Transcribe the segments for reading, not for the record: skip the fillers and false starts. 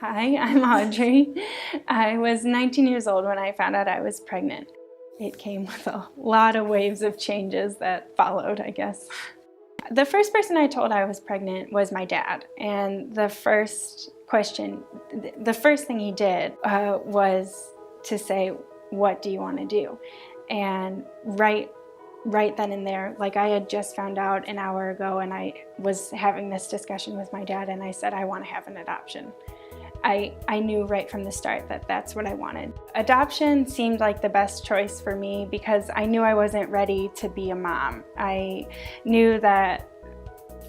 Hi, I'm Audrey. I was 19 years old when I found out I was pregnant. It came with a lot of waves of changes that followed, I guess. The first person I told I was pregnant was my dad, and the first thing he did was to say, "What do you want to do?" And right then and there, like I had just found out an hour ago, and I was having this discussion with my dad, and I said, "I want to have an adoption." I knew right from the start that that's what I wanted. Adoption seemed like the best choice for me because I knew I wasn't ready to be a mom. I knew that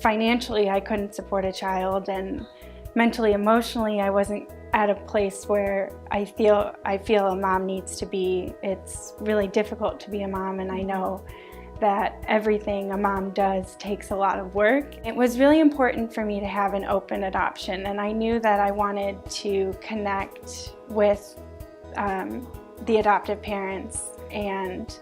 financially I couldn't support a child, and mentally, emotionally, I wasn't at a place where I feel a mom needs to be. It's really difficult to be a mom, and I know that everything a mom does takes a lot of work. It was really important for me to have an open adoption, and I knew that I wanted to connect with the adoptive parents and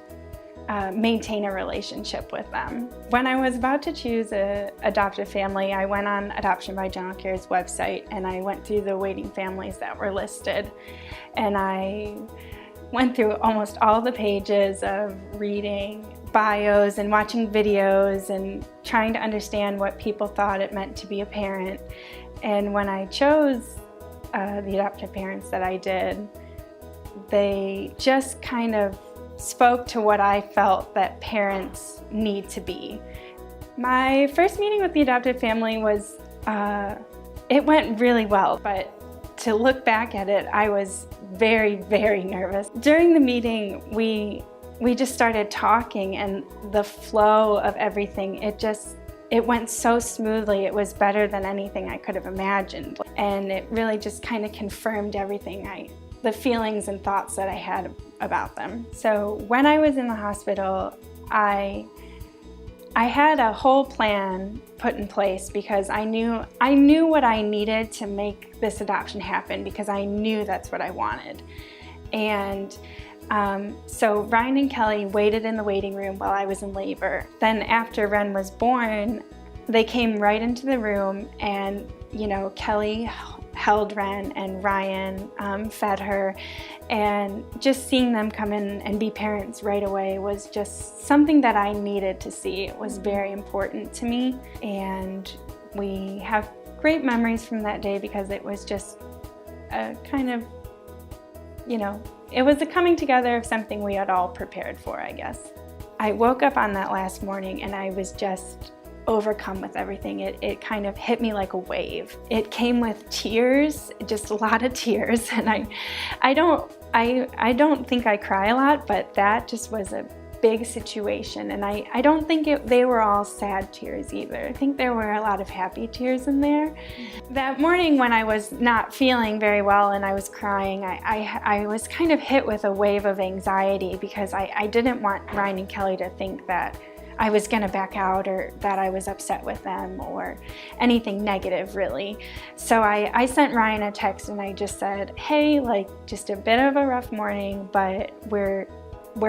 maintain a relationship with them. When I was about to choose an adoptive family, I went on Adoption by General Care's website and I went through the waiting families that were listed, and I went through almost all the pages of reading bios and watching videos and trying to understand what people thought it meant to be a parent. And when I chose the adoptive parents that I did, they just kind of spoke to what I felt that parents need to be. My first meeting with the adoptive family was, it went really well, but to look back at it, I was very, very nervous. During the meeting, we just started talking, and the flow of everything, it went so smoothly. It was better than anything I could have imagined. And it really just kind of confirmed everything, the feelings and thoughts that I had about them. So when I was in the hospital, I had a whole plan put in place because I knew what I needed to make this adoption happen, because I knew that's what I wanted. And so Ryan and Kelly waited in the waiting room while I was in labor. Then after Ren was born, they came right into the room, and Kelly held Ren and Ryan fed her, and just seeing them come in and be parents right away was just something that I needed to see. It was very important to me, and we have great memories from that day because it was just a kind of, it was a coming together of something we had all prepared for, I guess. I woke up on that last morning and I was just overcome with everything. It kind of hit me like a wave. It came with tears, just a lot of tears, and I don't think I cry a lot, but that just was a big situation, and I don't think they were all sad tears either. I think there were a lot of happy tears in there. That morning when I was not feeling very well and I was crying, I was kind of hit with a wave of anxiety because I didn't want Ryan and Kelly to think that I was going to back out or that I was upset with them or anything negative, really. So I sent Ryan a text and I just said, "Hey, just a bit of a rough morning, but we're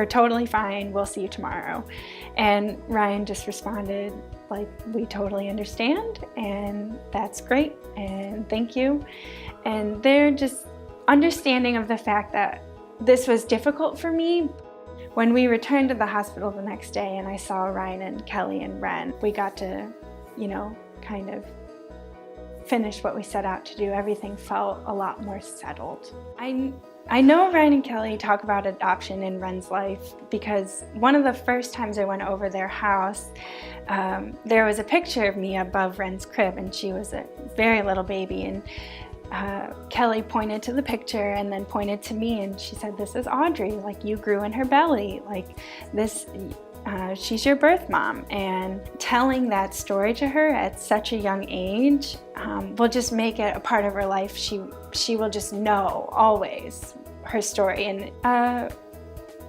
totally fine. We'll see you tomorrow." And Ryan just responded, "We totally understand, and that's great, and thank you." And they're just understanding of the fact that this was difficult for me. When we returned to the hospital the next day and I saw Ryan and Kelly and Ren, we got to, kind of finish what we set out to do. Everything felt a lot more settled. I know Ryan and Kelly talk about adoption in Ren's life because one of the first times I went over their house, there was a picture of me above Ren's crib, and she was a very little baby, and Kelly pointed to the picture and then pointed to me, and she said, "This is Audrey, you grew in her belly, she's your birth mom." And telling that story to her at such a young age will just make it a part of her life. She will just know always her story. And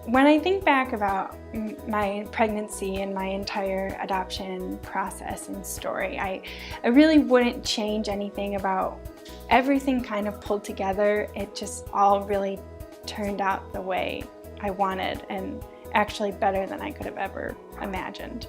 when I think back about my pregnancy and my entire adoption process and story, I really wouldn't change anything about everything kind of pulled together. It just all really turned out the way I wanted, and actually better than I could have ever imagined.